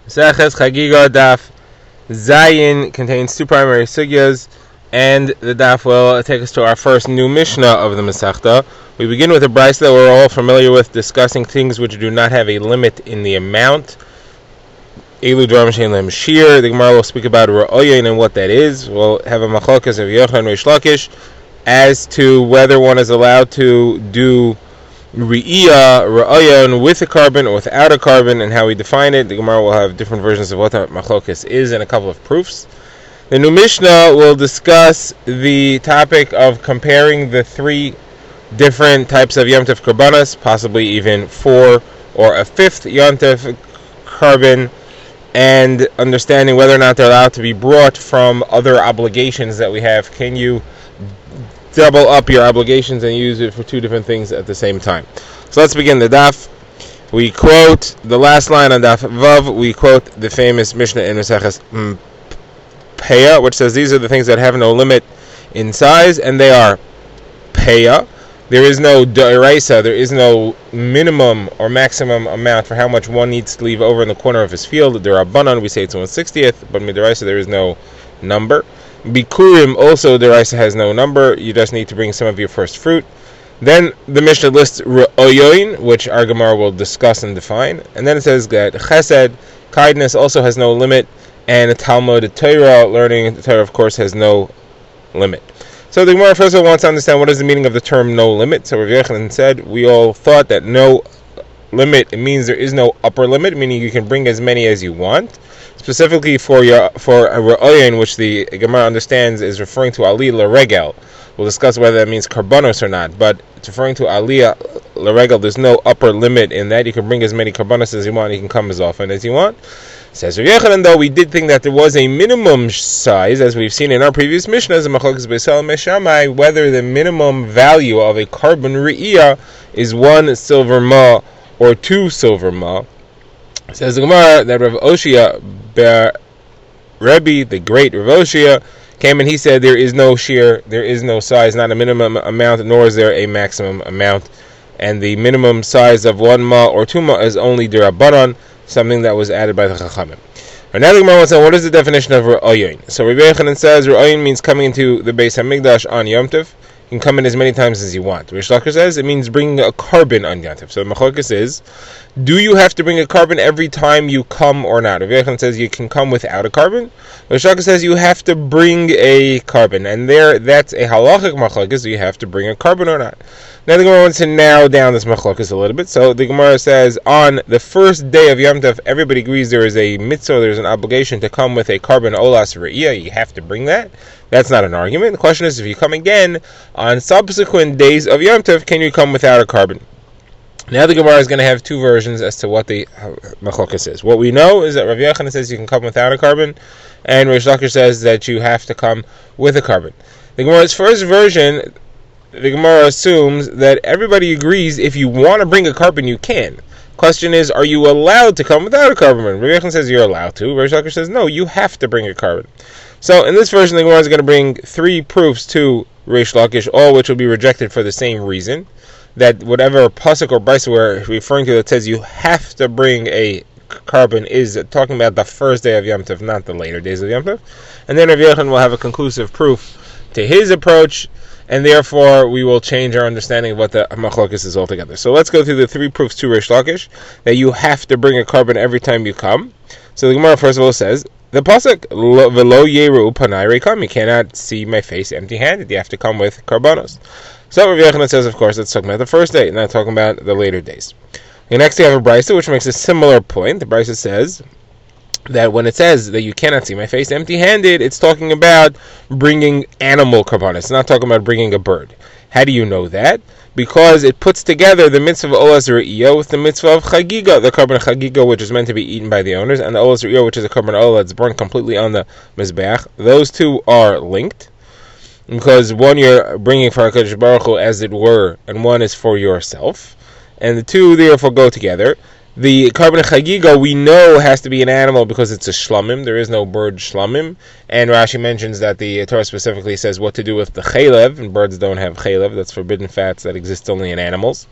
Maseches Chagiga Daf Zayin contains two primary sugyas, and the daf will take us to our first new Mishnah of the Masechta. We begin with a brayso that we're all familiar with, discussing things which do not have a limit in the amount. Elu dvarim she'ein lehem shir. The Gemara will speak about ra'oyin and what that is. We'll have a machlokas of Yochanan and Reish Lakish as to whether one is allowed to do ra'oyin with a carbon or without a carbon, and how we define it. The Gemara will have different versions of what that machlokas is and a couple of proofs. The new Mishnah will discuss the topic of comparing the three different types of Yom Tov Karbanos, possibly even four or a fifth Yom Tov carbon, and understanding whether or not they're allowed to be brought from other obligations that we have. Can you double up your obligations and use it for two different things at the same time? So let's begin the daf. We quote the last line on daf Vav. We quote the famous Mishnah in Maseches Peah, which says these are the things that have no limit in size, and they are Peah. There is no d'oraisa, there is no minimum or maximum amount for how much one needs to leave over in the corner of his field. There are banan, we say it's 1/60th, but midoraisa there is no number. Bikurim also, d'oraisa has no number, you just need to bring some of your first fruit. Then the Mishnah lists ra'oyin, which our Gemara will discuss and define, and then it says that chesed, kindness, also has no limit, and Talmud Torah, learning the Torah, of course, has no limit. So the Gemara first of all wants to understand what is the meaning of the term no limit. So Rav Yochanan said, we all thought that no limit, it means there is no upper limit, meaning you can bring as many as you want. Specifically for a ra'oyin, which the Gemara understands is referring to ali l'regel. We'll discuss whether that means karbanos or not, but it's referring to ali l'regel. There's no upper limit in that. You can bring as many karbanos as you want, you can come as often as you want. Says Rav Yochanan, though, we did think that there was a minimum size, as we've seen in our previous Mishnahs, whether the minimum value of a carbon re'iyah is 1 silver ma or 2 silver ma. Says the Gemara that Rav Oshia Rebbe, the great Rav Oshia, came and he said there is no shear, there is no size, not a minimum amount, nor is there a maximum amount, and the minimum size of 1 ma or 2 ma is only d'Rabbanan, something that was added by the Chachamim. Now the Gemara wants to know what is the definition of ra'oyin. So Rabbi Yochanan says ra'oyin means coming into the Beis Hamikdash on Yom Tov. You can come in as many times as you want. Reish Lakish says it means bringing a carbon on Yom Tov. So the machlokas is, do you have to bring a carbon every time you come or not? Rabbi Yochanan says you can come without a carbon. Reish Lakish says you have to bring a carbon, and that's a halachic machlokas. Do you have to bring a carbon or not? Now the Gemara wants to narrow down this machlokas a little bit. So the Gemara says on the first day of Yom Tov, everybody agrees there is a mitzvah, there is an obligation to come with a carbon olas re'iyah. You have to bring that. That's not an argument. The question is, if you come again on subsequent days of Yom Tov, can you come without a carbon? Now the Gemara is going to have two versions as to what the machlokas is. What we know is that Rav Yochanan says you can come without a carbon, and Reish Lakish says that you have to come with a carbon. The Gemara's first version, the Gemara assumes that everybody agrees if you want to bring a carbon, you can. Question is, are you allowed to come without a carbon? Rav Yochanan says you're allowed to. Reish Lakish says no, you have to bring a carbon. So in this version, the Gemara is going to bring three proofs to Reish Lakish, all which will be rejected for the same reason, that whatever pasuk or brayso we're referring to that says you have to bring a carbon is talking about the first day of Yom Tov, not the later days of Yom Tov. And then Rav Yochanan will have a conclusive proof to his approach, and therefore we will change our understanding of what the machlokas is altogether. So let's go through the three proofs to Reish Lakish that you have to bring a carbon every time you come. So the Gemara first of all says the pasuk v'lo yeru panai reikam, you cannot see my face empty-handed. You have to come with karbanos. So Rav Yochanan says, of course, it's talking about the first day, not talking about the later days. And next we have a brayso which makes a similar point. The brayso says that when it says that you cannot see my face empty-handed, it's talking about bringing animal karbanos. It's not talking about bringing a bird. How do you know that? Because it puts together the mitzvah of olas re'iyah with the mitzvah of chagiga, the carbon chagiga, which is meant to be eaten by the owners, and the olas re'iyah, which is a carbon olah that's burned completely on the mizbeach. Those two are linked, because one you're bringing for HaKadosh Baruch Hu, as it were, and one is for yourself, and the two therefore go together. The carbon chagiga we know has to be an animal because it's a shlamim. There is no bird shlamim, and Rashi mentions that the Torah specifically says what to do with the chalev, and birds don't have chalev. That's forbidden fats that exist only in animals.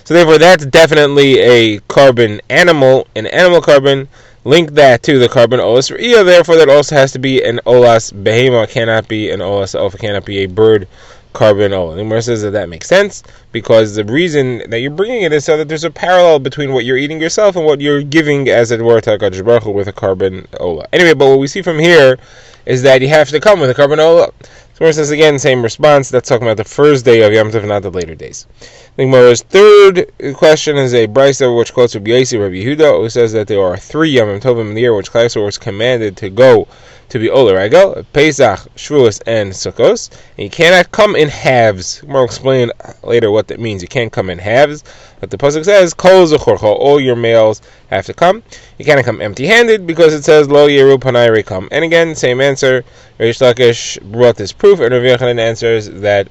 So So therefore, that's definitely a carbon animal, an animal carbon. Link that to the carbon olas re'iyah. Therefore, that also has to be an olas behema. Cannot be an olas alpha. Cannot be a bird carbon ola. The Gemara says that makes sense because the reason that you're bringing it is so that there's a parallel between what you're eating yourself and what you're giving, as it were, to HaKadosh Baruch Hu with a carbon ola. Anyway, but what we see from here is that you have to come with a carbon ola. So it says again, same response. That's talking about the first day of Yom Tov, not the later days. The Gemara's third question is a brisa which quotes Rabbi Yossi, Rabbi Yehuda, who says that there are 3 Yom Tovim in the year which Klal Yisrael was commanded to go to be Oler Regel, Pesach, Shavuos, and Sukkos. And you cannot come in halves. We'll explain later what that means. You can't come in halves. But the pasuk says, Kol Zechorcha, all your males have to come. You cannot come empty-handed because it says, Lo Yeru Panai Rekam. And again, same answer. Reish Lakish brought this proof, and Rav Yochanan answers that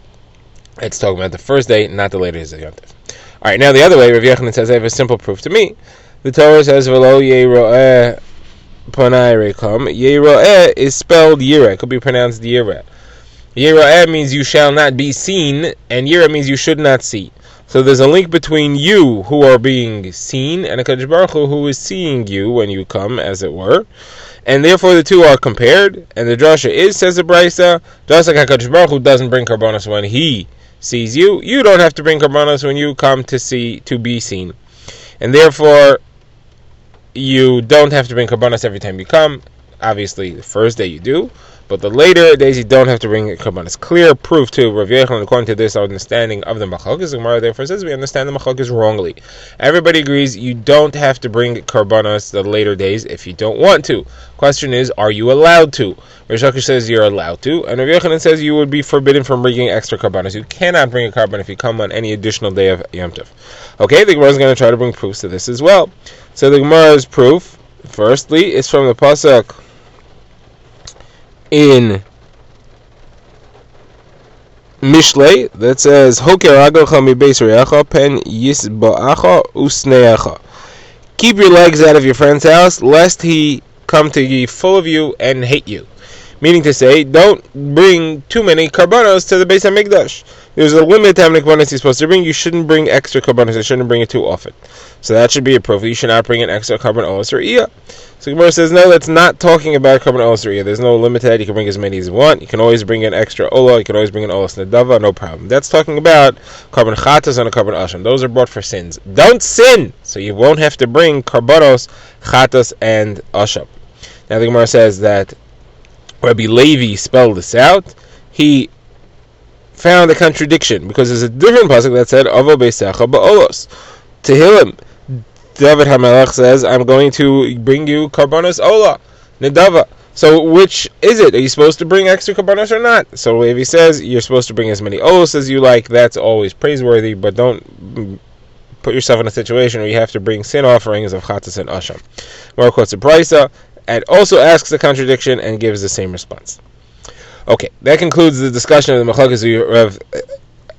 it's talking about the first day, not the later days of Yom Tov. Alright, now the other way, Rav Yochanan says, I have a simple proof to me. The Torah says, V'lo Yero'eh Panai Rekam. Yero'eh is spelled Yireh. It could be pronounced Yireh. Yero'eh means you shall not be seen, and Yireh means you should not see. So there's a link between you, who are being seen, and HaKadosh Baruch Hu, who is seeing you when you come, as it were. And therefore the two are compared. And the drasha is, says the brisa, just like HaKadosh Baruch Hu doesn't bring karbanos when he sees you, you don't have to bring karbanos when you come to be seen. And therefore, you don't have to bring karbanos every time you come. Obviously, the first day you do, but the later days you don't have to bring karbanos. Clear proof to Rav Yochanan, according to this understanding of the machlokes. The Gemara therefore says we understand the machlokes wrongly. Everybody agrees you don't have to bring karbanos the later days if you don't want to. Question is, are you allowed to? Reish Lakish says you're allowed to, and Rav Yochanan says you would be forbidden from bringing extra karbanos. You cannot bring a karban if you come on any additional day of Yom Tov. Okay, the Gemara is going to try to bring proofs to this as well. So the Gemara's proof, firstly, is from the pasuk in Mishlei that says Hoker agocha mi beis reacha pen yisba'acha usneacha. Keep your legs out of your friend's house lest he come to ye full of you and hate you. Meaning to say, don't bring too many karbanos to the Beis HaMikdash. There's a limit to how many karbanos you're supposed to bring. You shouldn't bring extra karbanos. You shouldn't bring it too often. So that should be a proof. You should not bring an extra carbon olas re'iyah. So Gemara says, no, that's not talking about carbon olas re'iyah. There's no limit to that. You can bring as many as you want. You can always bring an extra ola. You can always bring an olas nedava. No problem. That's talking about carbon chatas and a carbon asham. Those are brought for sins. Don't sin! So you won't have to bring karbanos, chatas, and asham. Now the Gemara says that Rabbi Levi spelled this out. He found a contradiction because there's a different pasuk that said Avo Beisecha Ba'olos. Tehillim, David HaMelech says, I'm going to bring you karbanos ola, nedava. So which is it? Are you supposed to bring extra karbanos or not? So Levi says you're supposed to bring as many olos as you like. That's always praiseworthy, but don't put yourself in a situation where you have to bring sin offerings of chatas and asham. More quotes a brisa and also asks the contradiction and gives the same response. Okay, that concludes the discussion of the machlokes of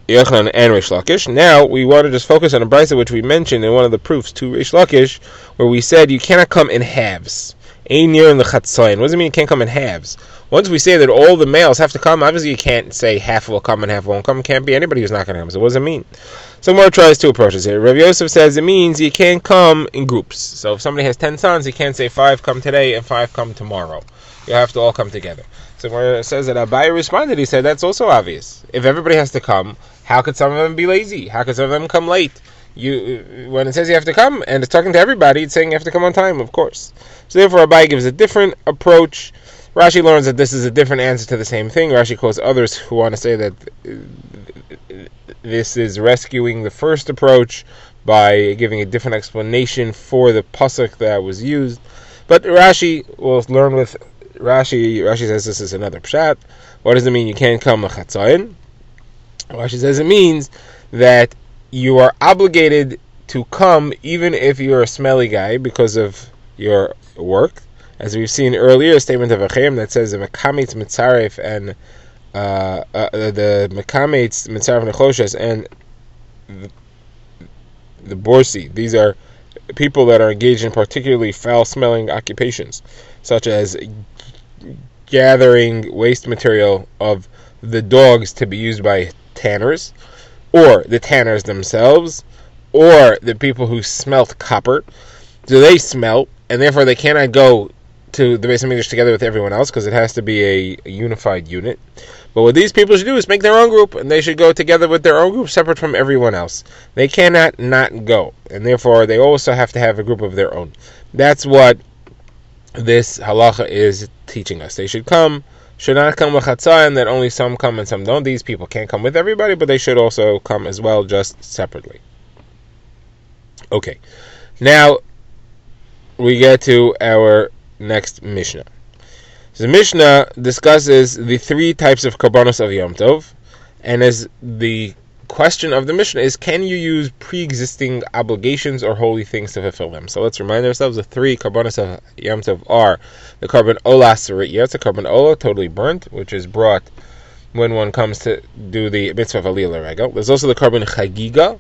Yochanan and Reish Lakish. Now we want to just focus on a brisa which we mentioned in one of the proofs to Reish Lakish, where we said you cannot come in halves. Ein near in the chatzayin. What does it mean you can't come in halves? Once we say that all the males have to come, obviously you can't say half will come and half won't come. It can't be anybody who's not going to come. So what does it mean? So Gemara tries two approaches here. Rav Yosef says it means you can't come in groups. So if somebody has 10 sons, he can't say 5 come today and 5 come tomorrow. You have to all come together. So Gemara says that Abaye responded. He said that's also obvious. If everybody has to come, how could some of them be lazy? How could some of them come late? When it says you have to come and it's talking to everybody, it's saying you have to come on time, of course. So therefore Abaye gives a different approach. Rashi learns that this is a different answer to the same thing. Rashi quotes others who want to say that this is rescuing the first approach by giving a different explanation for the pasuk that was used. But Rashi will learn with Rashi. Rashi says this is another pshat. What does it mean you can't come l'chatzayin? Rashi says it means that you are obligated to come even if you're a smelly guy because of your work. As we've seen earlier, a statement of Achem that says the Mekamitz Mitzaref and the Mekamitz Mitzaref Nechoshes and the Borsi. These are people that are engaged in particularly foul-smelling occupations, such as gathering waste material of the dogs to be used by tanners, or the tanners themselves, or the people who smelt copper. So they smelt, and therefore they cannot go to the Beis HaMikdash together with everyone else, because it has to be a unified unit. But what these people should do is make their own group, and they should go together with their own group, separate from everyone else. They cannot not go, and therefore they also have to have a group of their own. That's what this halacha is teaching us. They should not come with chatzayim, that only some come and some don't. These people can't come with everybody, but they should also come as well, just separately. Okay, now we get to our next Mishnah. So the Mishnah discusses the three types of karbanos of Yom Tov, and as the question of the Mishnah is, can you use pre-existing obligations or holy things to fulfill them? So let's remind ourselves the three karbanos of Yom Tov are the carbon ola sariyah, it's a carbon ola, totally burnt, which is brought when one comes to do the mitzvah of aliyah l'regel. There's also the carbon chagiga,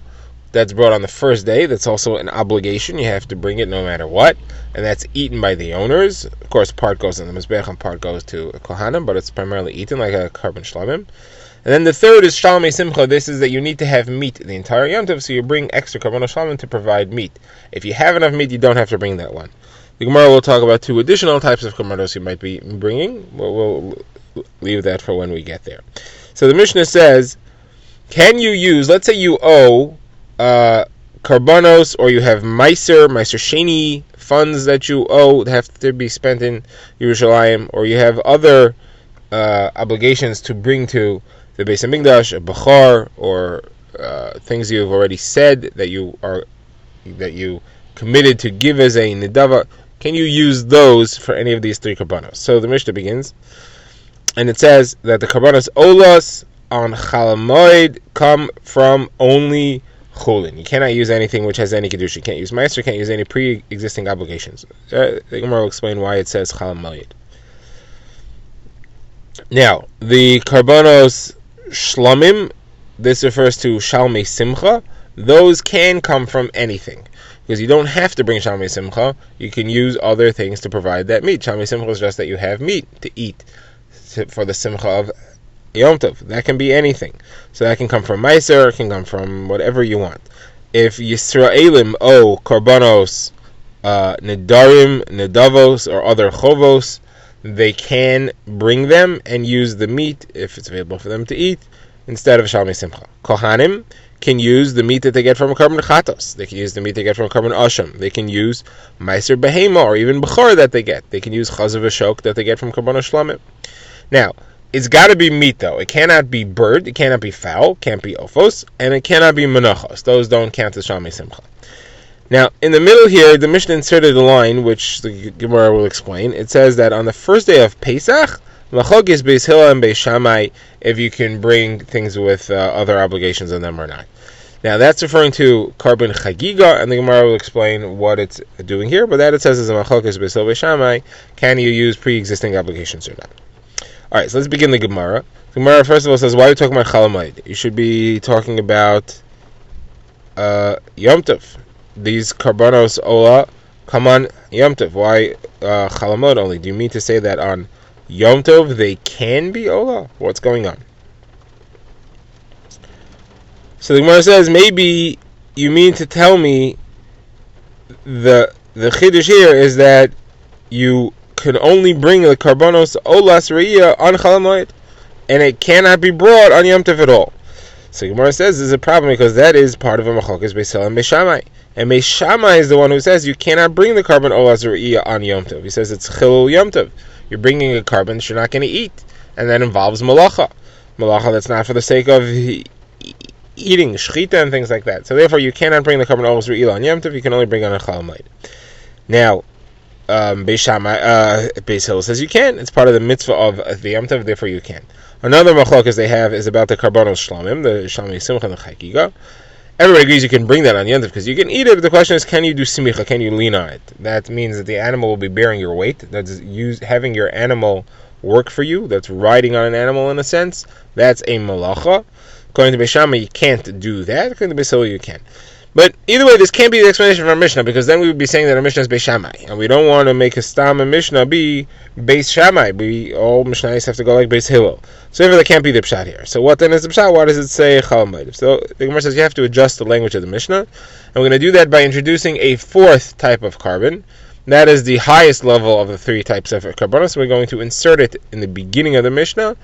that's brought on the first day. That's also an obligation. You have to bring it no matter what. And that's eaten by the owners. Of course, part goes in the Mizbech and part goes to a Kohanim, but it's primarily eaten like a carbon shlamim. And then the third is Shalmei Simcha. This is that you need to have meat the entire Yom Tov, so you bring extra carbon shlamim to provide meat. If you have enough meat, you don't have to bring that one. The Gemara will talk about two additional types of karbanos you might be bringing. We'll leave that for when we get there. So the Mishnah says, can you use, let's say you owe karbanos, or you have meiser sheni funds that you owe that have to be spent in Yerushalayim, or you have other obligations to bring to the Beis HaMikdash, a bachar, or things you've already said that you committed to give as a nidava. Can you use those for any of these three karbanos? So the Mishnah begins, and it says that the karbanos olas on Chol Hamoed come from only Chulin. You cannot use anything which has any kedusha. You can't use meiser, can't use any pre-existing obligations. The Gemara will explain why it says Chol Hamoed. Now, the karbanos shlamim, this refers to Shalmei Simcha. Those can come from anything, because you don't have to bring Shalmei Simcha. You can use other things to provide that meat. Shalmei Simcha is just that you have meat to eat for the Simcha of Yom Tov. That can be anything. So that can come from meiser, it can come from whatever you want. If Yisraelim owe karbanos, nedarim, nedavos, or other chovos, they can bring them and use the meat, if it's available for them to eat, instead of Shalmei Simcha. Kohanim can use the meat that they get from a carbon chatos. They can use the meat they get from a carbon asham. They can use meiser behema, or even bechor that they get. They can use chazav v'shok that they get from carbon shlamim. Now, it's got to be meat, though. It cannot be bird, it cannot be fowl, can't be ofos, and it cannot be menachos. Those don't count as Shalmei Simcha. Now, in the middle here, the Mishnah inserted a line, which the Gemara will explain. It says that on the first day of Pesach, Machok is Beis Hillel and Beis Shammai, if you can bring things with other obligations on them or not. Now, that's referring to carbon chagiga, and the Gemara will explain what it's doing here, but that it says is a Machok is Beis Hillel Beis Shammai, can you use pre-existing obligations or not? Alright, so let's begin the Gemara. The Gemara first of all says, why are you talking about Chol Hamoed? You should be talking about Yom Tov. These karbanos ola come on Yom Tov. Why Chol Hamoed only? Do you mean to say that on Yom Tov they can be ola? What's going on? So the Gemara says, maybe you mean to tell me the chiddush here is that you can only bring the karbanos olas re'iyah on Chol Hamoed, and it cannot be brought on Yom Tov at all. So Gemara says this is a problem, because that is part of a machlokes Beis Hillel and Beis Shammai. And Beis Shammai is the one who says you cannot bring the carbon olas re'iyah on Yom Tov. He says it's chilul Yom Tov. You're bringing a carbon that you're not going to eat, and that involves malacha. Malacha that's not for the sake of eating, shchita and things like that. So therefore you cannot bring the carbon olas re'iyah on Yom Tov, you can only bring it on a Chol Hamoed. Now, Beis Hillel says you can. It's part of the mitzvah of the Yom Tov, therefore you can. Another machlokes they have is about the karbanos shlamim, the Shalmei Simcha and the chagiga. Everybody agrees you can bring that on Yom Tov because you can eat it, but the question is, can you do simicha? Can you lean on it? That means that the animal will be bearing your weight. That's having your animal work for you. That's riding on an animal in a sense. That's a malacha. According to Beis Shammai, you can't do that. According to Beis Hillel, you can. But either way, this can't be the explanation of our Mishnah, because then we would be saying that our Mishnah is Beis Shammai, and we don't want to make a Stam and Mishnah be Beis Shammai. All Mishnahs have to go like Beis Hillel. So therefore, that can't be the Pshat here. So what then is the Pshat? Why does it say Chal Moed? So the Gemara says you have to adjust the language of the Mishnah, and we're going to do that by introducing a fourth type of carbon. That is the highest level of the three types of karbanos. So we're going to insert it in the beginning of the Mishnah,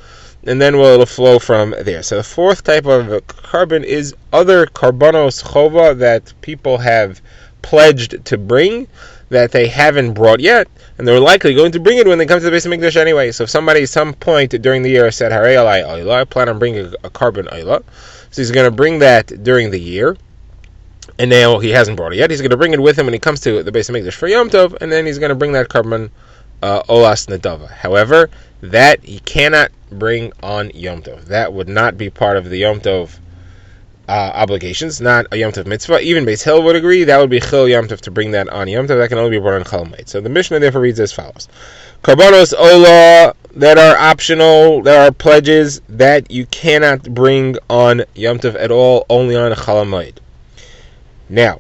and then it'll flow from there. So the fourth type of carbon is other karbanos chova that people have pledged to bring that they haven't brought yet, and they're likely going to bring it when they come to the Beis Hamikdash anyway. So if somebody at some point during the year said, Harei alai oila, I plan on bringing a carbon oila, so he's going to bring that during the year, and now he hasn't brought it yet. He's going to bring it with him when he comes to the Beis Hamikdash for Yom Tov, and then he's going to bring that carbon olas nedava. However, that he cannot bring on Yom Tov. That would not be part of the Yom Tov obligations, not a Yom Tov mitzvah. Even Beis Hillel would agree that would be Chil Yom Tov to bring that on Yom Tov. That can only be brought on Chol Moed. So the Mishnah therefore reads as follows: Karbanos ola that are optional, there are pledges that you cannot bring on Yom Tov at all, only on Chol Moed. Now,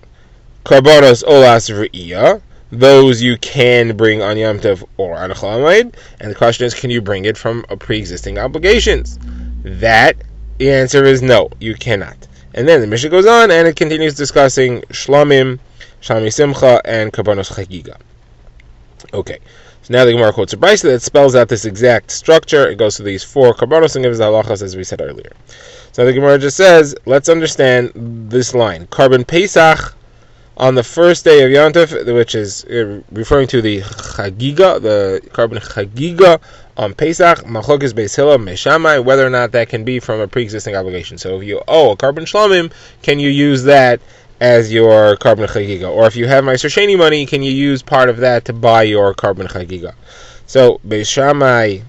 Karbanos olas v'iyah, those you can bring on Yom Tov or on Chol Moed, and the question is, can you bring it from a pre-existing obligations? That the answer is no, you cannot. And then the Mishnah goes on and it continues discussing Shlamim, Shlami Simcha, and Karbanos Chagiga. Okay, so now the Gemara quotes a brisa that spells out this exact structure. It goes to these four Karbanos and gives the halachas as we said earlier. So the Gemara just says, let's understand this line. Carbon Pesach on the first day of Yom Tov, which is referring to the Chagiga, the carbon Chagiga on Pesach, Machlokes Beis Hillel Beis Shammai, whether or not that can be from a pre-existing obligation. So if you owe a carbon Shlamim, can you use that as your carbon Chagiga? Or if you have Meiser Sheni money, can you use part of that to buy your carbon Chagiga? So Beis Shammai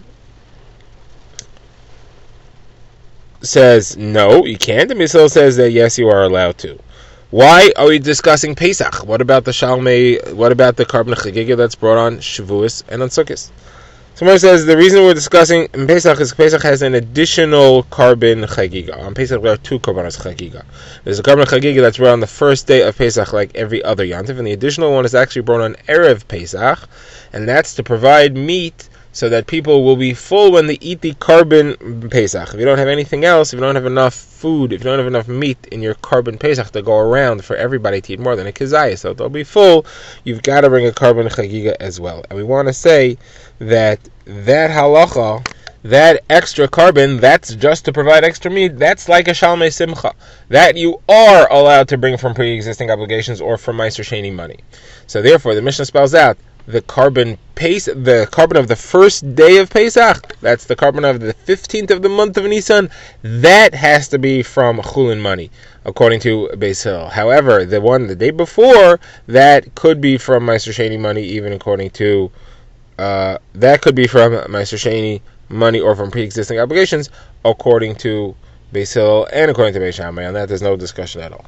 says no, you can't, and Beis Hillel says that yes, you are allowed to. Why are we discussing Pesach? What about the Shalmei? What about the carbon Chagiga that's brought on Shavuos and on Sukkot? Someone says the reason we're discussing in Pesach is Pesach has an additional carbon Chagiga. On Pesach there are two karbanos Chagiga. There's a carbon Chagiga that's brought on the first day of Pesach like every other Yom Tov, and the additional one is actually brought on Erev Pesach, and that's to provide meat so that people will be full when they eat the carbon Pesach. If you don't have anything else, if you don't have enough food, if you don't have enough meat in your carbon Pesach to go around for everybody to eat more than a kezayah, so they'll be full, you've got to bring a carbon Chagiga as well. And we want to say that halacha, that extra carbon, that's just to provide extra meat, that's like a Shalmei Simcha. That you are allowed to bring from pre-existing obligations or from Meiser Sheni money. So therefore, the Mishnah spells out the carbon of the first day of Pesach, that's the carbon of the 15th of the month of Nisan, that has to be from Chulin money, according to Beis Hillel. However, the one the day before, that could be from Meiser Sheni money, even according to that could be from Meiser Sheni money or from pre-existing obligations, according to Beis Hillel and according to Beis Shammai. On that, there's no discussion at all.